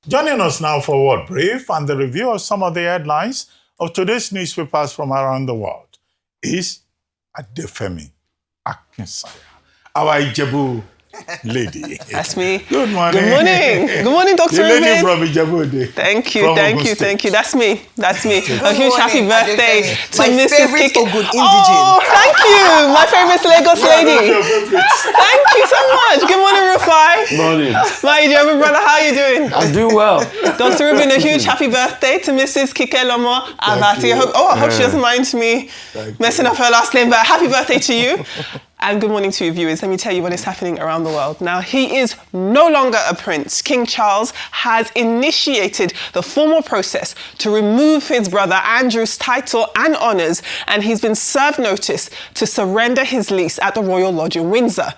Joining us now for World Brief and the review of some of the headlines of today's newspapers from around the world is Adefemi Akinsanya, our Ijebu lady. That's me. Good morning. Good morning. Good morning, Dr. The lady Rubin. from Ijebu. Thank you. That's me. A huge happy birthday to my Mrs. favorite Kiki. Ogun indigene. Oh, thank you. My favorite Lagos lady. Thank you so much. Good morning, Rufai. Morning. My Ijebu brother, how are you doing? I'm doing well. Dr. Rubin, a huge happy birthday to Mrs. Kike Lomo Abati. I hope she doesn't mind me messing up her last name, but happy birthday to you. And good morning to you viewers. Let me tell you what is happening around the world. Now, he is no longer a prince. King Charles has initiated the formal process to remove his brother Andrew's title and honours, and he's been served notice to surrender his lease at the Royal Lodge in Windsor.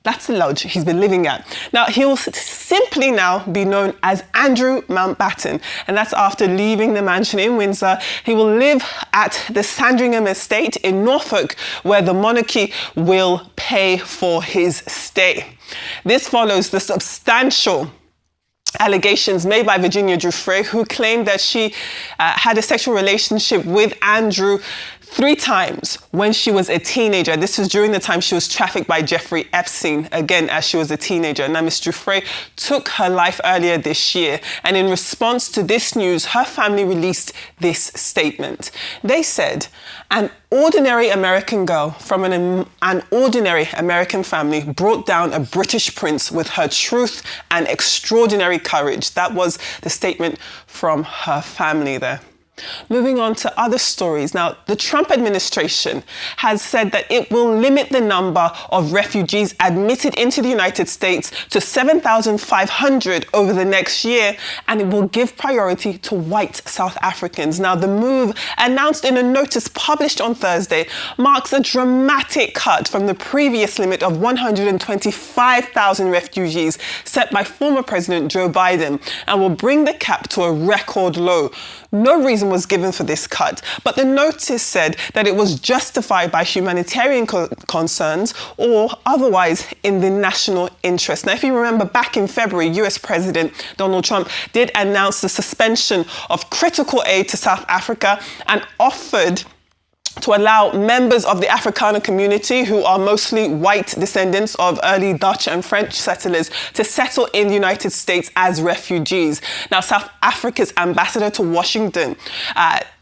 That's the lodge he's been living at. Now, he'll simply now be known as Andrew Mountbatten, and that's after leaving the mansion in Windsor. He will live at the Sandringham Estate in Norfolk, where the monarchy will pay for his stay. This follows the substantial allegations made by Virginia Giuffre, who claimed that she had a sexual relationship with Andrew 3 times when she was a teenager. This was during the time she was trafficked by Jeffrey Epstein, again, as she was a teenager. Now, Ms. Giuffre took her life earlier this year, and in response to this news, her family released this statement. They said, an ordinary American girl from an ordinary American family brought down a British prince with her truth and extraordinary courage. That was the statement from her family there. Moving on to other stories. Now, the Trump administration has said that it will limit the number of refugees admitted into the United States to 7,500 over the next year, and it will give priority to white South Africans. Now, the move, announced in a notice published on Thursday, marks a dramatic cut from the previous limit of 125,000 refugees set by former President Joe Biden, and will bring the cap to a record low. No reason was given for this cut, but the notice said that it was justified by humanitarian concerns or otherwise in the national interest. Now, if you remember, back in February, US President Donald Trump did announce the suspension of critical aid to South Africa and offered to allow members of the Afrikaner community, who are mostly white descendants of early Dutch and French settlers, to settle in the United States as refugees. Now, South Africa's ambassador to Washington,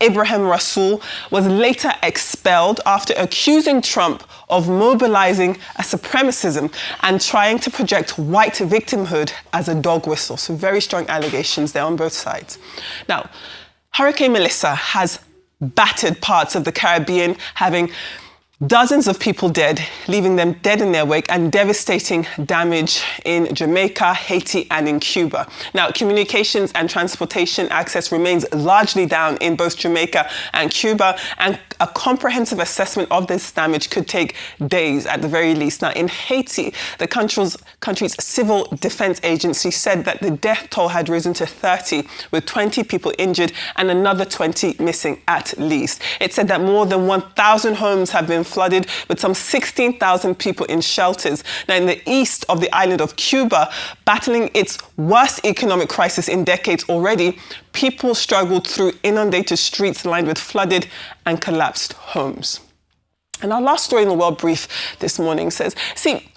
Ibrahim Rasool, was later expelled after accusing Trump of mobilizing a supremacism and trying to project white victimhood as a dog whistle. So very strong allegations there on both sides. Now, Hurricane Melissa has battered parts of the Caribbean, having dozens of people dead, leaving them dead in their wake, and devastating damage in Jamaica, Haiti, and in Cuba. Now, communications and transportation access remains largely down in both Jamaica and Cuba, and a comprehensive assessment of this damage could take days at the very least. Now, in Haiti, the country's civil defense agency said that the death toll had risen to 30, with 20 people injured and another 20 missing at least. It said that more than 1,000 homes have been flooded, with some 16,000 people in shelters. Now, in the east of the island of Cuba, battling its worst economic crisis in decades already, people struggled through inundated streets lined with flooded and collapsed homes. And our last story in the World Brief this morning says,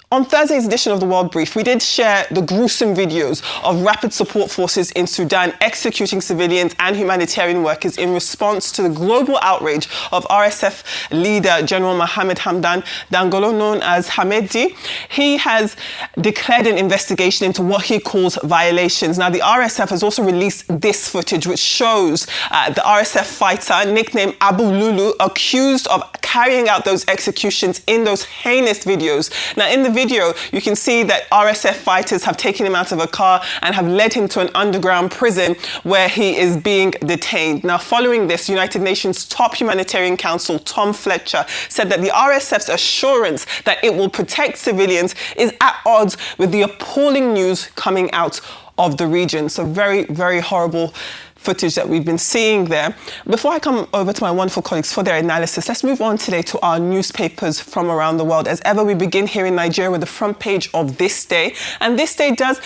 on Thursday's edition of the World Brief, we did share the gruesome videos of rapid support forces in Sudan executing civilians and humanitarian workers in response to the global outrage of RSF leader General Mohammed Hamdan Dagalo, known as Hamedi. He has declared an investigation into what he calls violations. Now, the RSF has also released this footage, which shows the RSF fighter, nicknamed Abu Lulu, accused of carrying out those executions in those heinous videos. Now, in the video, you can see that RSF fighters have taken him out of a car and have led him to an underground prison where he is being detained. Now, following this, United Nations top humanitarian counsel Tom Fletcher said that the RSF's assurance that it will protect civilians is at odds with the appalling news coming out of the region. So very, very horrible footage that we've been seeing there. Before I come over to my wonderful colleagues for their analysis, let's move on today to our newspapers from around the world. As ever, we begin here in Nigeria with the front page of This Day. And This Day does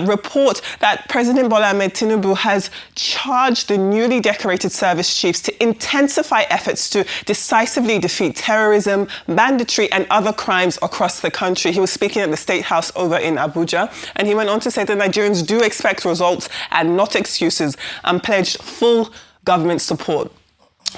report that President Bola Ahmed Tinubu has charged the newly decorated service chiefs to intensify efforts to decisively defeat terrorism, banditry and other crimes across the country. He was speaking at the State House over in Abuja, and he went on to say that Nigerians do expect results and not excuses, and pledged full government support.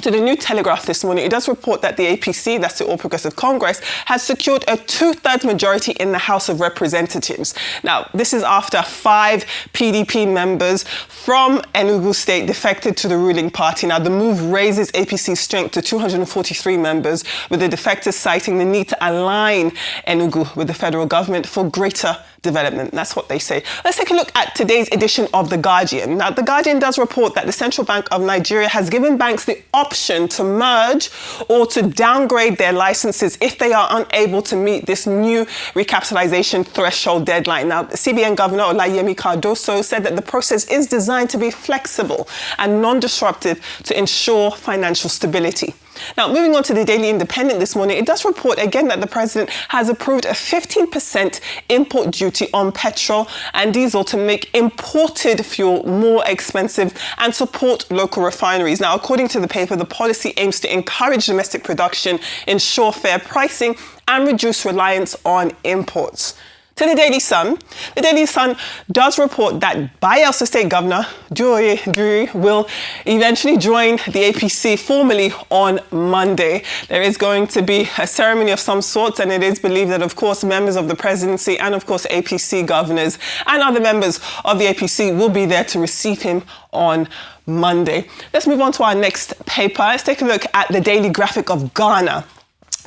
To the New Telegraph this morning, it does report that the APC, that's the All Progressive Congress, has secured a 2/3 majority in the House of Representatives. Now, this is after 5 PDP members from Enugu State defected to the ruling party. Now, the move raises APC's strength to 243 members, with the defectors citing the need to align Enugu with the federal government for greater development. That's what they say. Let's take a look at today's edition of The Guardian. Now, The Guardian does report that the Central Bank of Nigeria has given banks the option to merge or to downgrade their licenses if they are unable to meet this new recapitalization threshold deadline. Now, CBN Governor Olayemi Cardoso said that the process is designed to be flexible and non-disruptive to ensure financial stability. Now, moving on to the Daily Independent this morning, it does report again that the president has approved a 15% import duty on petrol and diesel to make imported fuel more expensive and support local refineries. Now, according to the paper, the policy aims to encourage domestic production, ensure fair pricing, and reduce reliance on imports. To the Daily Sun does report that Bayelsa State Governor Joye Duri will eventually join the APC formally on Monday. There is going to be a ceremony of some sort, and it is believed that, of course, members of the presidency and, of course, APC governors and other members of the APC will be there to receive him on Monday. Let's move on to our next paper. Let's take a look at the Daily Graphic of Ghana.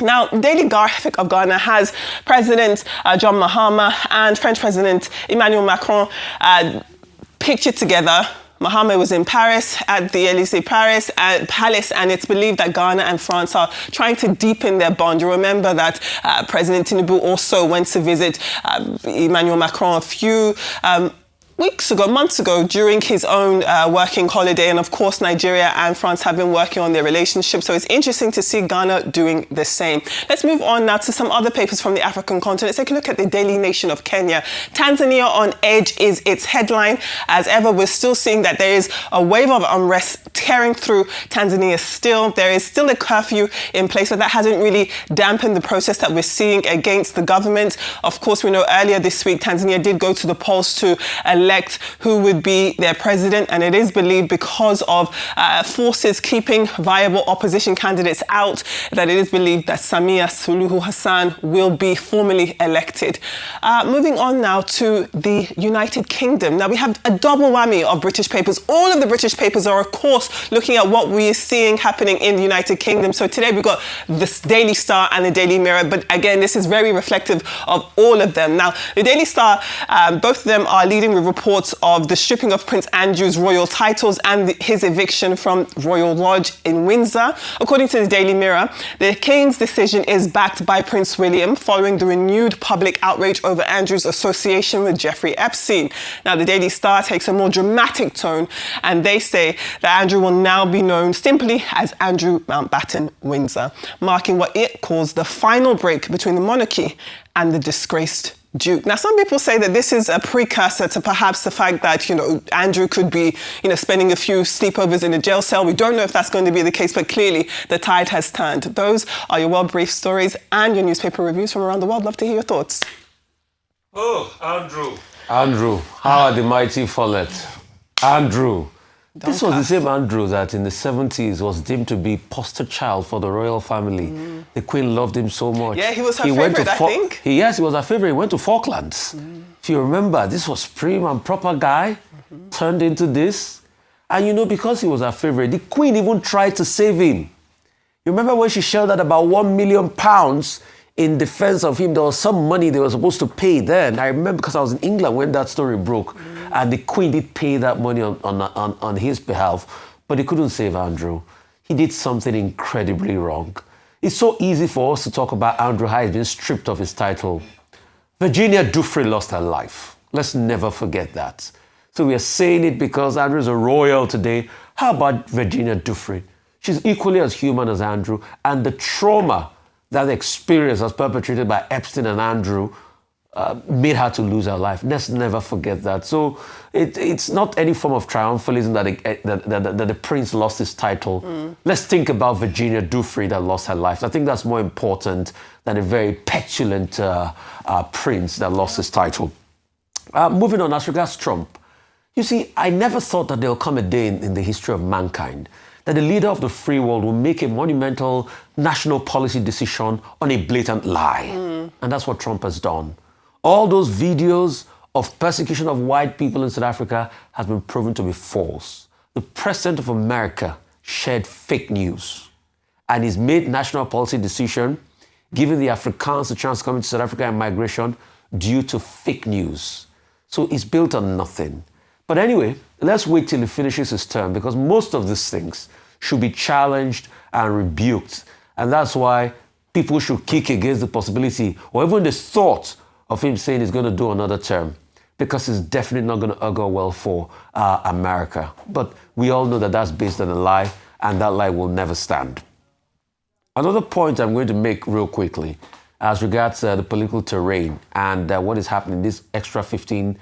Now, Daily Graphic of Ghana has President John Mahama and French President Emmanuel Macron pictured together. Mahama was in Paris at the Élysée Palace, and it's believed that Ghana and France are trying to deepen their bond. You remember that President Tinubu also went to visit Emmanuel Macron a few months ago, during his own working holiday. And of course, Nigeria and France have been working on their relationship. So it's interesting to see Ghana doing the same. Let's move on now to some other papers from the African continent. Let's take a look at the Daily Nation of Kenya. Tanzania on edge is its headline. As ever, we're still seeing that there is a wave of unrest tearing through Tanzania still. There is still a curfew in place, but that hasn't really dampened the process that we're seeing against the government. Of course, we know earlier this week, Tanzania did go to the polls to elect who would be their president, and it is believed because of forces keeping viable opposition candidates out that it is believed that Samia Suluhu Hassan will be formally elected. Moving on now to the United Kingdom. Now, we have a double whammy of British papers. All of the British papers are, of course, looking at what we are seeing happening in the United Kingdom. So today we've got the Daily Star and the Daily Mirror, but again, this is very reflective of all of them. Now, the Daily Star, both of them are leading with reports of the stripping of Prince Andrew's royal titles and his eviction from Royal Lodge in Windsor. According to the Daily Mirror, the King's decision is backed by Prince William following the renewed public outrage over Andrew's association with Jeffrey Epstein. Now, the Daily Star takes a more dramatic tone, and they say that Andrew will now be known simply as Andrew Mountbatten Windsor, marking what it calls the final break between the monarchy and the disgraced Duke. Now, some people say that this is a precursor to perhaps the fact that, Andrew could be, spending a few sleepovers in a jail cell. We don't know if that's going to be the case, but clearly the tide has turned. Those are your well-briefed stories and your newspaper reviews from around the world. Love to hear your thoughts. Oh, Andrew, how are the mighty fallen? Andrew. This was the same Andrew that in the 70s was deemed to be poster child for the royal family. The Queen loved him so much. Yeah, he was her favourite, I think. Yes, he was her favourite. He went to Falklands. If you remember, this was prim and proper guy, turned into this. And because he was her favourite, the Queen even tried to save him. You remember when she shelled out about £1 million in defense of him? There was some money they were supposed to pay then. I remember because I was in England when that story broke. And the Queen did pay that money on his behalf. But he couldn't save Andrew. He did something incredibly wrong. It's so easy for us to talk about Andrew, how he's been stripped of his title. Virginia Giuffre lost her life. Let's never forget that. So we are saying it because Andrew is a royal today. How about Virginia Giuffre? She's equally as human as Andrew, and the trauma that experience was perpetrated by Epstein and Andrew made her to lose her life. Let's never forget that. So it's not any form of triumphalism that the prince lost his title. Let's think about Virginia Giuffre that lost her life. I think that's more important than a very petulant prince that lost his title. Moving on, as regards Trump. You see, I never thought that there will come a day in the history of mankind that the leader of the free world will make a monumental national policy decision on a blatant lie. And that's what Trump has done. All those videos of persecution of white people in South Africa has been proven to be false. The President of America shared fake news, and he's made national policy decision giving the Afrikaans a chance to come into South Africa and migration due to fake news. So it's built on nothing. But anyway, let's wait till he finishes his term, because most of these things should be challenged and rebuked. And that's why people should kick against the possibility or even the thought of him saying he's going to do another term, because it's definitely not going to augur well for America. But we all know that that's based on a lie, and that lie will never stand. Another point I'm going to make real quickly as regards the political terrain and what is happening, this extra 15%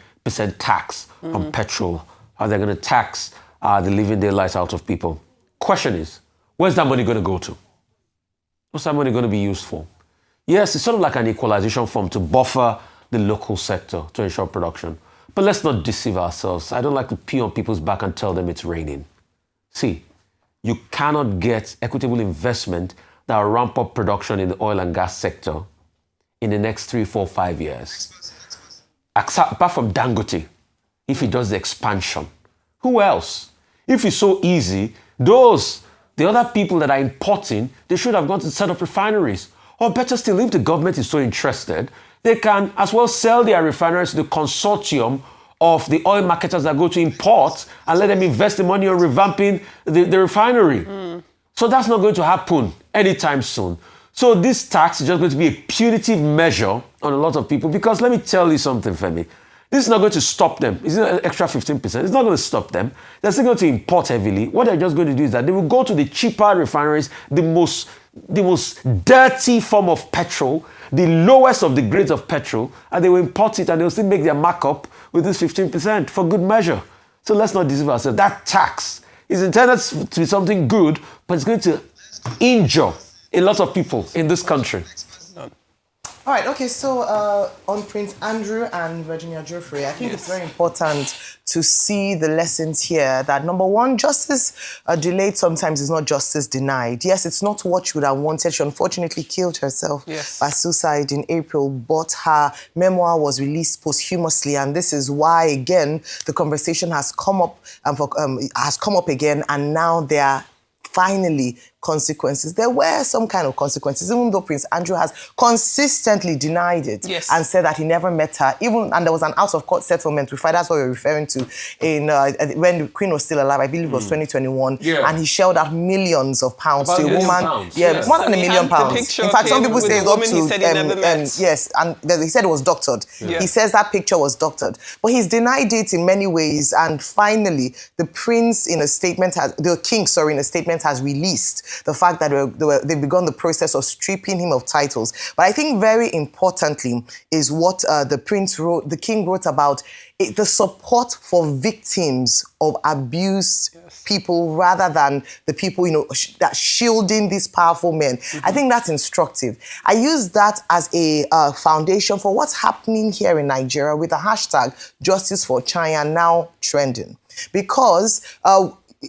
tax on petrol, how they're going to tax the living daylights out of people. Question is, where's that money going to go to? What's that money going to be used for? Yes, it's sort of like an equalization fund to buffer the local sector to ensure production. But let's not deceive ourselves. I don't like to pee on people's back and tell them it's raining. See, you cannot get equitable investment that will ramp up production in the oil and gas sector in the next 3, 4, 5 years. Apart from Dangote, if he does the expansion. Who else? If it's so easy, the other people that are importing, they should have gone to set up refineries. Or better still, if the government is so interested, they can as well sell their refineries to the consortium of the oil marketers that go to import and let them invest the money on revamping the refinery. So that's not going to happen anytime soon. So this tax is just going to be a punitive measure on a lot of people, because let me tell you something, Femi. This is not going to stop them. It's an extra 15%. It's not going to stop them. They're still going to import heavily. What they're just going to do is that they will go to the cheaper refineries, the most dirty form of petrol, the lowest of the grades of petrol, and they will import it, and they'll still make their markup with this 15% for good measure. So let's not deceive ourselves. That tax is intended to be something good, but it's going to injure a lot of people in this country. All right, okay, so on Prince Andrew and Virginia Giuffre, I think it's very important to see the lessons here that, number one, justice delayed sometimes is not justice denied. Yes, it's not what she would have wanted. She unfortunately killed herself by suicide in April, but her memoir was released posthumously, and this is why, again, the conversation has come up again, and now there are finally consequences. There were some kind of consequences, even though Prince Andrew has consistently denied it and said that he never met her. And there was an out-of-court settlement, that's what we're referring to, in when the Queen was still alive, I believe it was 2021, and he shelled out millions of pounds to a woman. More than £1 million. In fact, some people say it's up to... yes, and he said it was doctored. He says that picture was doctored. But he's denied it in many ways, and finally, the prince in a statement the king in a statement has released the fact that they've begun the process of stripping him of titles. But I think very importantly is what the king wrote about the support for victims of abused people rather than the people, that shielding these powerful men. I think that's instructive. I use that as a foundation for what's happening here in Nigeria with the hashtag Justice for Chanya now trending. Because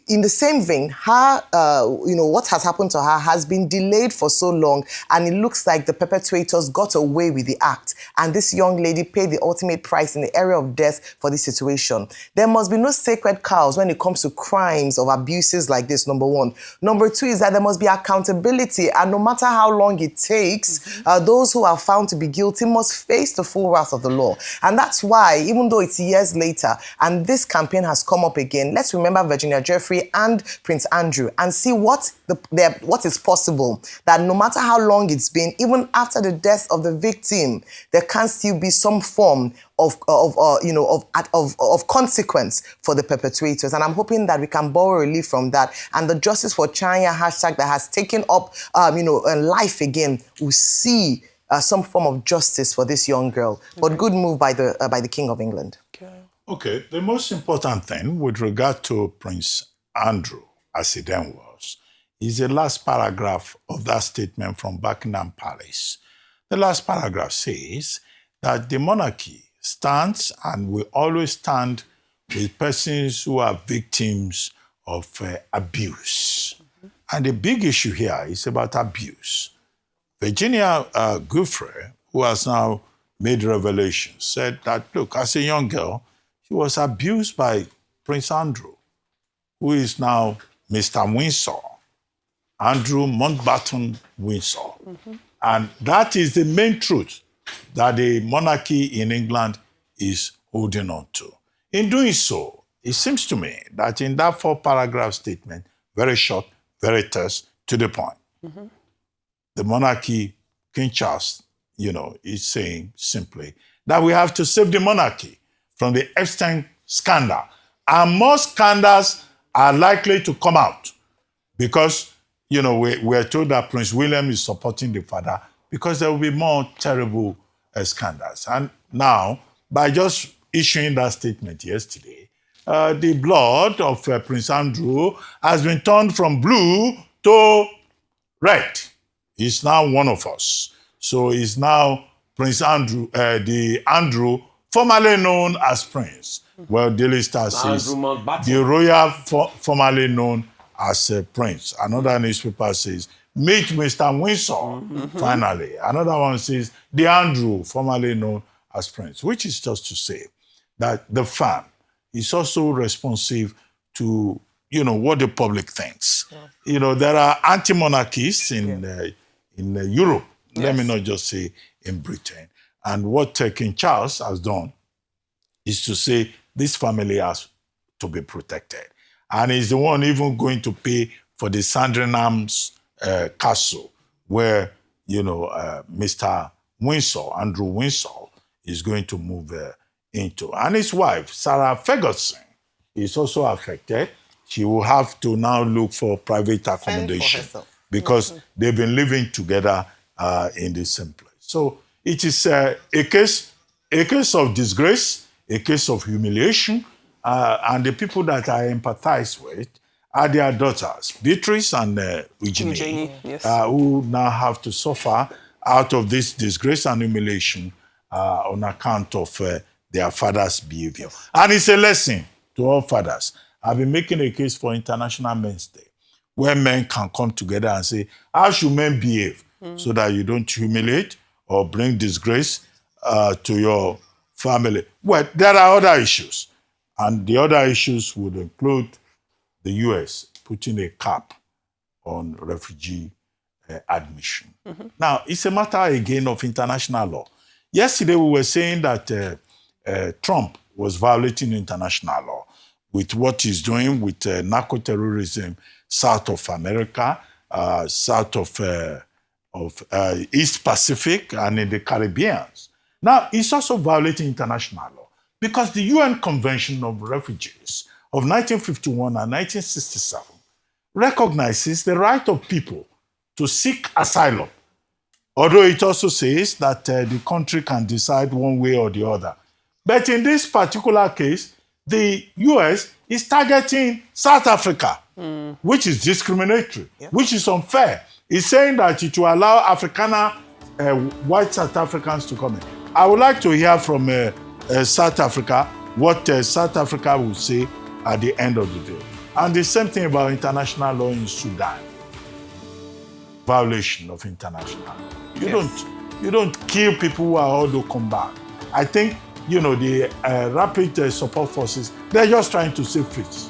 in the same vein, her, what has happened to her has been delayed for so long, and it looks like the perpetrators got away with the act. And this young lady paid the ultimate price in the area of death for this situation. There must be no sacred cows when it comes to crimes of abuses like this, number one. Number two is that there must be accountability, and no matter how long it takes, those who are found to be guilty must face the full wrath of the law. And that's why, even though it's years later, and this campaign has come up again, let's remember Virginia Giuffre Geoffrey and Prince Andrew and see what is possible. That no matter how long it's been, even after the death of the victim, there can still be some form of consequence for the perpetrators. And I'm hoping that we can borrow relief from that. And the Justice for Chanya hashtag that has taken up, life again, will see some form of justice for this young girl. But good move by the King of England. Okay, the most important thing with regard to Prince Andrew, as he then was, is the last paragraph of that statement from Buckingham Palace. The last paragraph says that the monarchy stands and will always stand with persons who are victims of abuse. And the big issue here is about abuse. Virginia Giuffre, who has now made revelations, said that, look, as a young girl, she was abused by Prince Andrew, who is now Mr. Windsor, Andrew Mountbatten Windsor. And that is the main truth that the monarchy in England is holding on to. In doing so, it seems to me that in that 4-paragraph statement, very short, very terse, to the point, the monarchy, King Charles, is saying simply that we have to save the monarchy from the Epstein scandal. And more scandals are likely to come out because, we're told that Prince William is supporting the father because there will be more terrible scandals. And now, by just issuing that statement yesterday, the blood of Prince Andrew has been turned from blue to red. He's now one of us. So he's now Prince Andrew, the Andrew formerly known as Prince. Well, Daily Star says the royal formerly known as Prince. Another newspaper says, meet Mr. Windsor, finally. Another one says, the Andrew formerly known as Prince, which is just to say that the fan is also responsive to, what the public thinks. Yeah. There are anti-monarchists in Europe, let me not just say in Britain. And what King Charles has done is to say this family has to be protected. And he's the one even going to pay for the Sandringham Castle, where, Mr. Windsor, Andrew Windsor, is going to move into. And his wife, Sarah Ferguson, is also affected. She will have to now look for private accommodation because they've been living together in the same place. So it is a case of disgrace, a case of humiliation, and the people that I empathize with are their daughters, Beatrice and Eugenie, who now have to suffer out of this disgrace and humiliation on account of their father's behavior. And it's a lesson to all fathers. I've been making a case for International Men's Day, where men can come together and say, how should men behave so that you don't humiliate or bring disgrace to your family? Well, there are other issues. And the other issues would include the US putting a cap on refugee admission. Now, it's a matter, again, of international law. Yesterday, we were saying that Trump was violating international law with what he's doing with narco-terrorism south of America, south of East Pacific, and in the Caribbean. Now, it's also violating international law because the UN Convention of Refugees of 1951 and 1967 recognizes the right of people to seek asylum, although it also says that the country can decide one way or the other. But in this particular case, the US is targeting South Africa, which is discriminatory, which is unfair. It's saying that it will allow Afrikaner, white South Africans to come in. I would like to hear from South Africa what South Africa will say at the end of the day. And the same thing about international law in Sudan. Violation of international law. You don't kill people who are out to combat. I think, the rapid support forces, they're just trying to save face.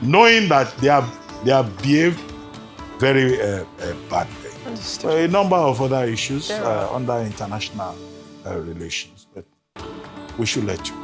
Knowing that they have behaved very badly. A number of other issues under international relations, but we should let you.